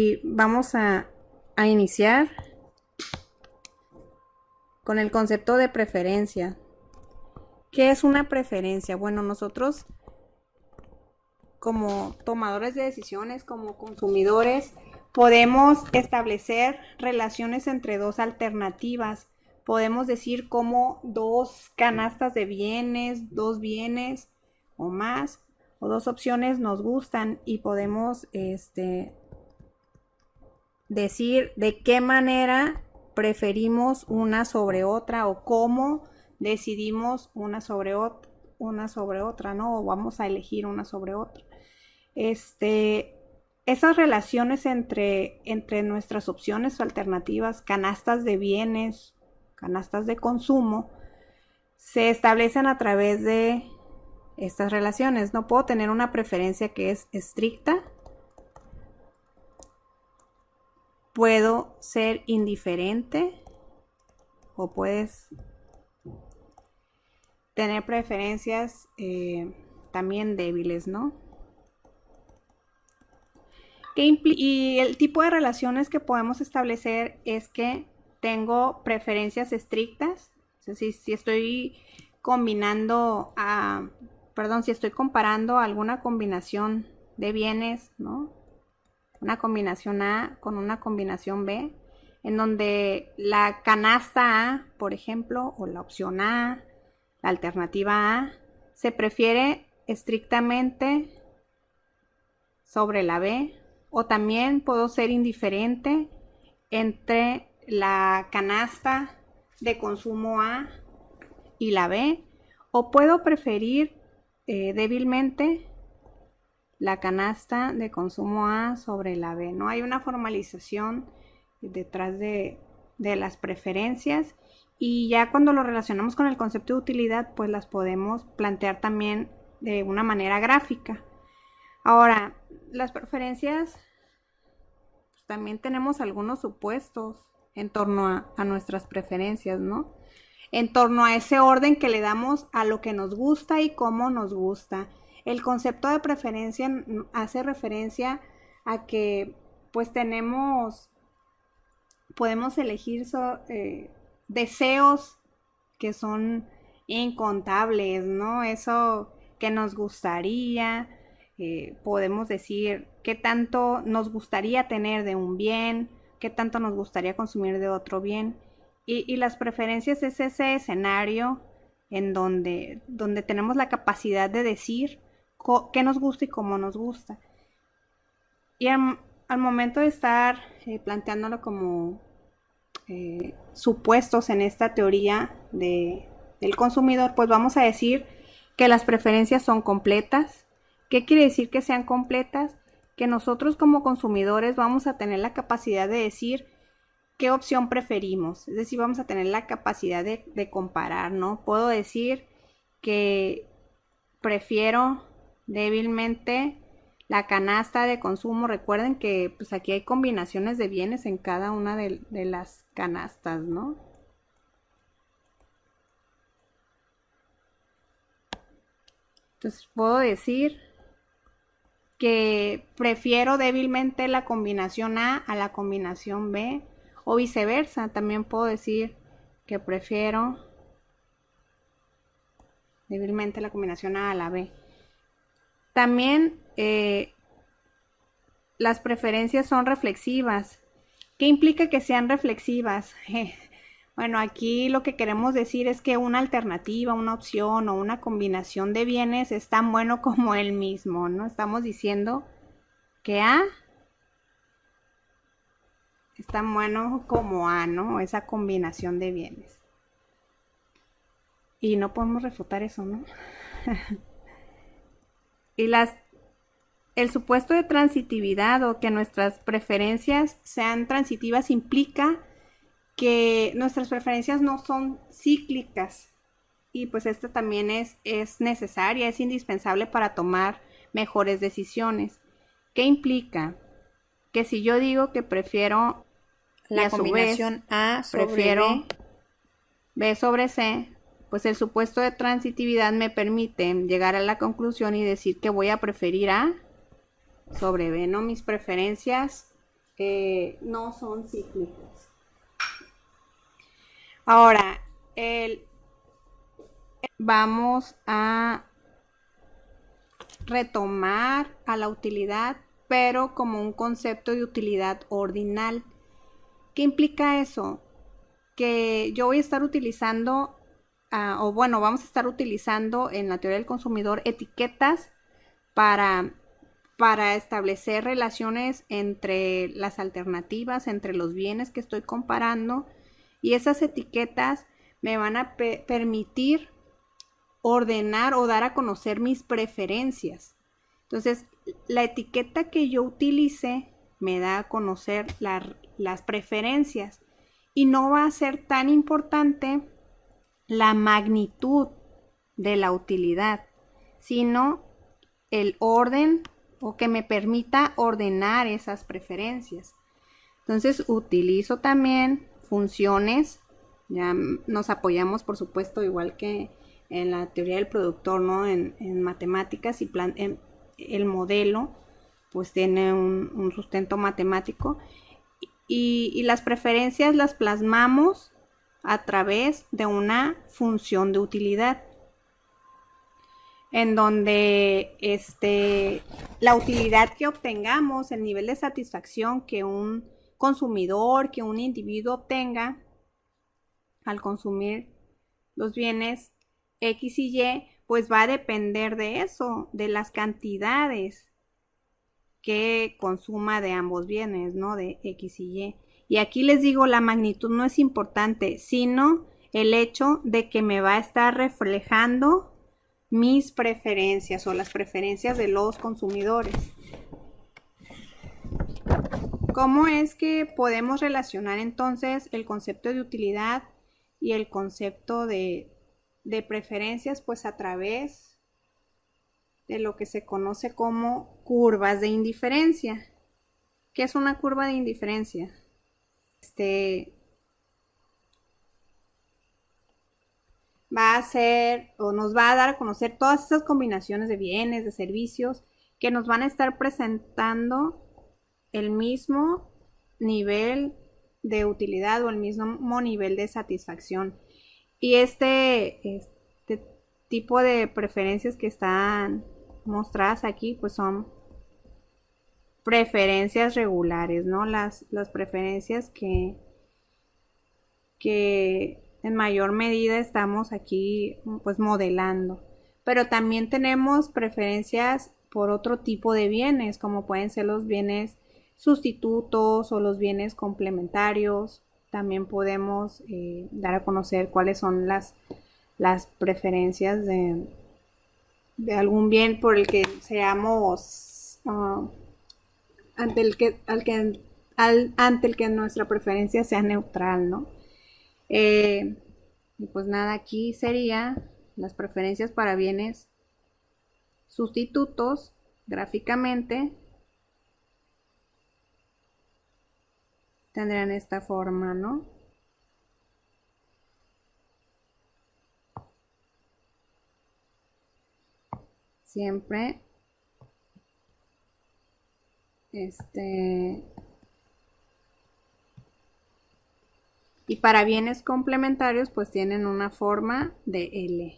Y vamos a iniciar con el concepto de preferencia. ¿Qué es una preferencia? Bueno, nosotros como tomadores de decisiones, como consumidores, podemos establecer relaciones entre dos alternativas. Podemos decir cómo dos canastas de bienes, dos bienes o más, o dos opciones nos gustan y podemos decir de qué manera preferimos una sobre otra o cómo decidimos una sobre otra, ¿no? O vamos a elegir una sobre otra. Esas relaciones entre nuestras opciones o alternativas, canastas de bienes, canastas de consumo, se establecen a través de estas relaciones. No puedo tener una preferencia que es estricta. Puedo ser indiferente o puedes tener preferencias también débiles, ¿no? Y el tipo de relaciones que podemos establecer es que tengo preferencias estrictas. O sea, si estoy combinando si estoy comparando alguna combinación de bienes, ¿no? Una combinación A con una combinación B, en donde la canasta A, por ejemplo, o la opción A, la alternativa A, se prefiere estrictamente sobre la B, o también puedo ser indiferente entre la canasta de consumo A y la B, o puedo preferir débilmente la canasta de consumo A sobre la B. No hay una formalización detrás de las preferencias, y ya cuando lo relacionamos con el concepto de utilidad, pues las podemos plantear también de una manera gráfica. Ahora, las preferencias, pues también tenemos algunos supuestos en torno a nuestras preferencias, ¿no? En torno a ese orden que le damos a lo que nos gusta y cómo nos gusta. El concepto de preferencia hace referencia a que pues podemos elegir deseos que son incontables, ¿no? Eso que nos gustaría, podemos decir qué tanto nos gustaría tener de un bien, qué tanto nos gustaría consumir de otro bien. Y las preferencias es ese escenario en donde tenemos la capacidad de decir qué nos gusta y cómo nos gusta. Y al momento de estar planteándolo como supuestos en esta teoría del consumidor, pues vamos a decir que las preferencias son completas. ¿Qué quiere decir que sean completas? Que nosotros como consumidores vamos a tener la capacidad de decir qué opción preferimos. Es decir, vamos a tener la capacidad de comparar, ¿no? Puedo decir que prefiero débilmente la canasta de consumo. Recuerden que pues aquí hay combinaciones de bienes en cada una de las canastas, ¿no? Entonces puedo decir que prefiero débilmente la combinación A a la combinación B, o viceversa. También puedo decir que prefiero débilmente la combinación A a la B. También las preferencias son reflexivas. ¿Qué implica que sean reflexivas? Bueno, aquí lo que queremos decir es que una alternativa, una opción o una combinación de bienes es tan bueno como el mismo, ¿no? Estamos diciendo que A es tan bueno como A, ¿no? Esa combinación de bienes. Y no podemos refutar eso, ¿no? Y el supuesto de transitividad, o que nuestras preferencias sean transitivas, implica que nuestras preferencias no son cíclicas, y pues esta también es necesaria, es indispensable para tomar mejores decisiones. ¿Qué implica? Que si yo digo que prefiero la combinación A sobre prefiero B sobre C, pues el supuesto de transitividad me permite llegar a la conclusión y decir que voy a preferir A sobre B, ¿no? Mis preferencias no son cíclicos. Ahora, vamos a retomar a la utilidad, pero como un concepto de utilidad ordinal. ¿Qué implica eso? Que yo voy a estar utilizando, o bueno, vamos a estar utilizando en la teoría del consumidor etiquetas para establecer relaciones entre las alternativas, entre los bienes que estoy comparando, y esas etiquetas me van a permitir ordenar o dar a conocer mis preferencias. Entonces, la etiqueta que yo utilice me da a conocer las preferencias, y no va a ser tan importante la magnitud de la utilidad, sino el orden, o que me permita ordenar esas preferencias. Entonces utilizo también funciones, ya nos apoyamos por supuesto igual que en la teoría del productor, ¿no? En matemáticas, y el modelo pues tiene un sustento matemático, y las preferencias las plasmamos a través de una función de utilidad, en donde la utilidad que obtengamos, el nivel de satisfacción que un consumidor, que un individuo obtenga al consumir los bienes X y Y, pues va a depender de eso, de las cantidades que consuma de ambos bienes, ¿no? De X y Y. Y aquí les digo, la magnitud no es importante, sino el hecho de que me va a estar reflejando mis preferencias o las preferencias de los consumidores. ¿Cómo es que podemos relacionar entonces el concepto de utilidad y el concepto de preferencias? Pues a través de lo que se conoce como curvas de indiferencia. ¿Qué es una curva de indiferencia? Va a ser, o nos va a dar a conocer todas esas combinaciones de bienes, de servicios, que nos van a estar presentando el mismo nivel de utilidad o el mismo nivel de satisfacción. Y este tipo de preferencias que están mostradas aquí, pues son preferencias regulares, ¿no? Las preferencias que en mayor medida estamos aquí pues modelando. Pero también tenemos preferencias por otro tipo de bienes, como pueden ser los bienes sustitutos o los bienes complementarios. También podemos dar a conocer cuáles son las preferencias de algún bien por el que seamos ante el que nuestra preferencia sea neutral, ¿no? Y pues nada, aquí sería las preferencias para bienes sustitutos. Gráficamente tendrán esta forma, ¿no? Siempre y para bienes complementarios pues tienen una forma de L.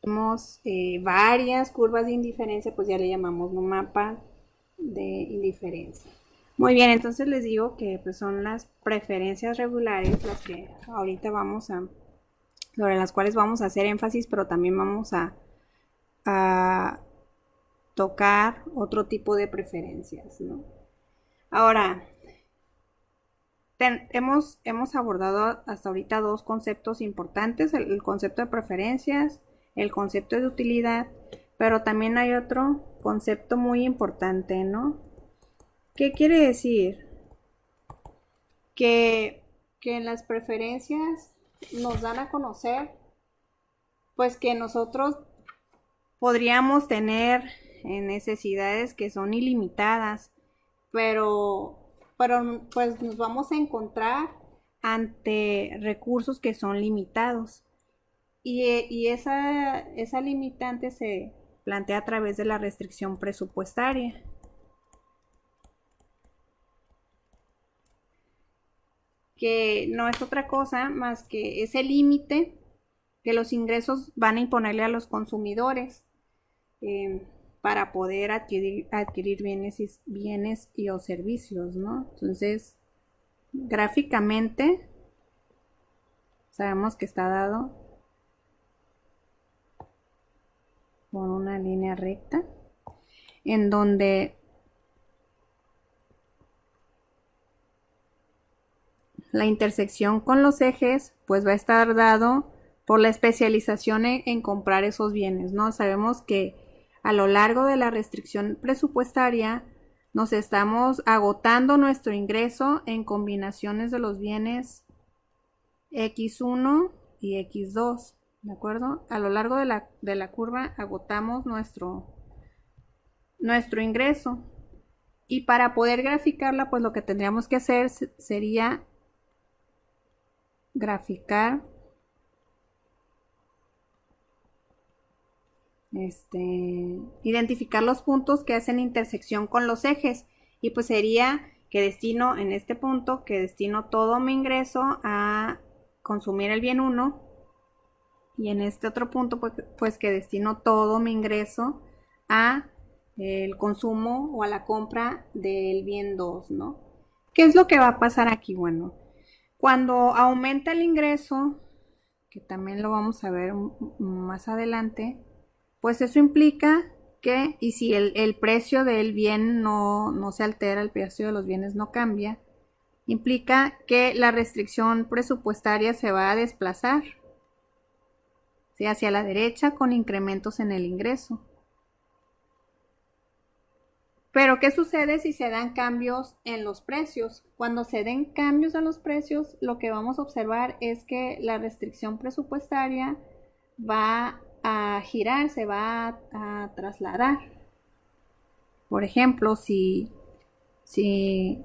Tenemos varias curvas de indiferencia, pues ya le llamamos un mapa de indiferencia. Muy bien, entonces les digo que pues son las preferencias regulares las que ahorita sobre las cuales vamos a hacer énfasis, pero también vamos a tocar otro tipo de preferencias, ¿no? Ahora, hemos abordado hasta ahorita dos conceptos importantes, el concepto de preferencias, el concepto de utilidad, pero también hay otro concepto muy importante, ¿no? ¿Qué quiere decir? Que en las preferencias nos dan a conocer pues que nosotros podríamos tener necesidades que son ilimitadas, pero pues nos vamos a encontrar ante recursos que son limitados, y esa limitante se plantea a través de la restricción presupuestaria. que no es otra cosa más que ese límite que los ingresos van a imponerle a los consumidores para poder adquirir bienes y o servicios, ¿no? Entonces, gráficamente, sabemos que está dado por una línea recta, en donde la intersección con los ejes pues va a estar dado por la especialización en comprar esos bienes, ¿no? Sabemos que a lo largo de la restricción presupuestaria nos estamos agotando nuestro ingreso en combinaciones de los bienes X1 y X2, ¿de acuerdo? A lo largo de la curva agotamos nuestro ingreso. Y para poder graficarla, pues lo que tendríamos que hacer sería graficar identificar los puntos que hacen intersección con los ejes, y pues sería que destino en este punto, que destino todo mi ingreso a consumir el bien 1, y en este otro punto pues que destino todo mi ingreso a el consumo o a la compra del bien 2, ¿no? ¿Qué es lo que va a pasar aquí? Bueno, cuando aumenta el ingreso, que también lo vamos a ver más adelante, pues eso implica que, y si el precio del bien no se altera, el precio de los bienes no cambia, implica que la restricción presupuestaria se va a desplazar, ¿sí?, hacia la derecha con incrementos en el ingreso. Pero ¿qué sucede si se dan cambios en los precios? Cuando se den cambios en los precios, lo que vamos a observar es que la restricción presupuestaria va a girar, se va a trasladar. Por ejemplo, si se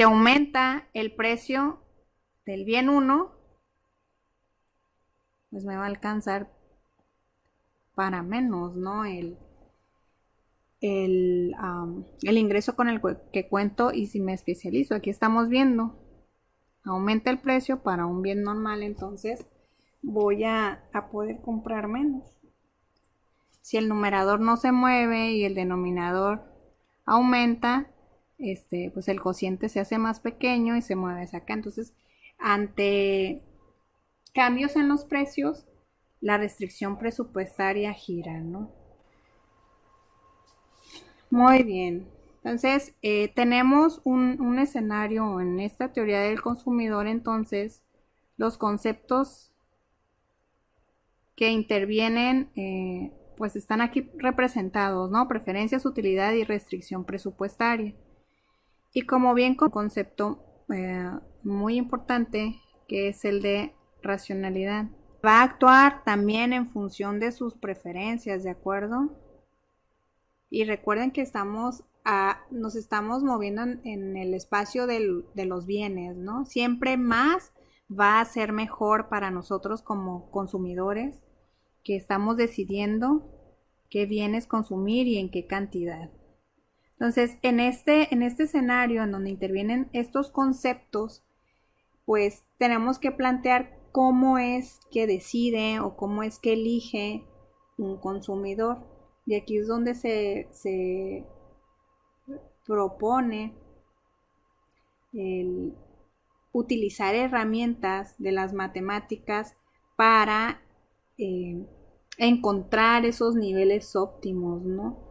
aumenta el precio del bien 1, pues me va a alcanzar para menos, ¿no? El ingreso con el que cuento, y si me especializo, aquí estamos viendo, aumenta el precio para un bien normal, entonces voy a poder comprar menos. Si el numerador no se mueve y el denominador aumenta, pues el cociente se hace más pequeño y se mueve hacia acá. Entonces, ante cambios en los precios, la restricción presupuestaria gira, ¿no? Muy bien. Entonces, tenemos un escenario en esta teoría del consumidor. Entonces, los conceptos que intervienen, pues están aquí representados, ¿no? Preferencias, utilidad y restricción presupuestaria. Y como bien con un concepto muy importante, que es el de racionalidad. Va a actuar también en función de sus preferencias, ¿de acuerdo? Y recuerden que nos estamos moviendo en el espacio de los bienes, ¿no? Siempre más va a ser mejor para nosotros como consumidores, que estamos decidiendo qué bienes consumir y en qué cantidad. Entonces, en este escenario en donde intervienen estos conceptos, pues tenemos que plantear cómo es que decide o cómo es que elige un consumidor. Y aquí es donde se propone el utilizar herramientas de las matemáticas para encontrar esos niveles óptimos, ¿no?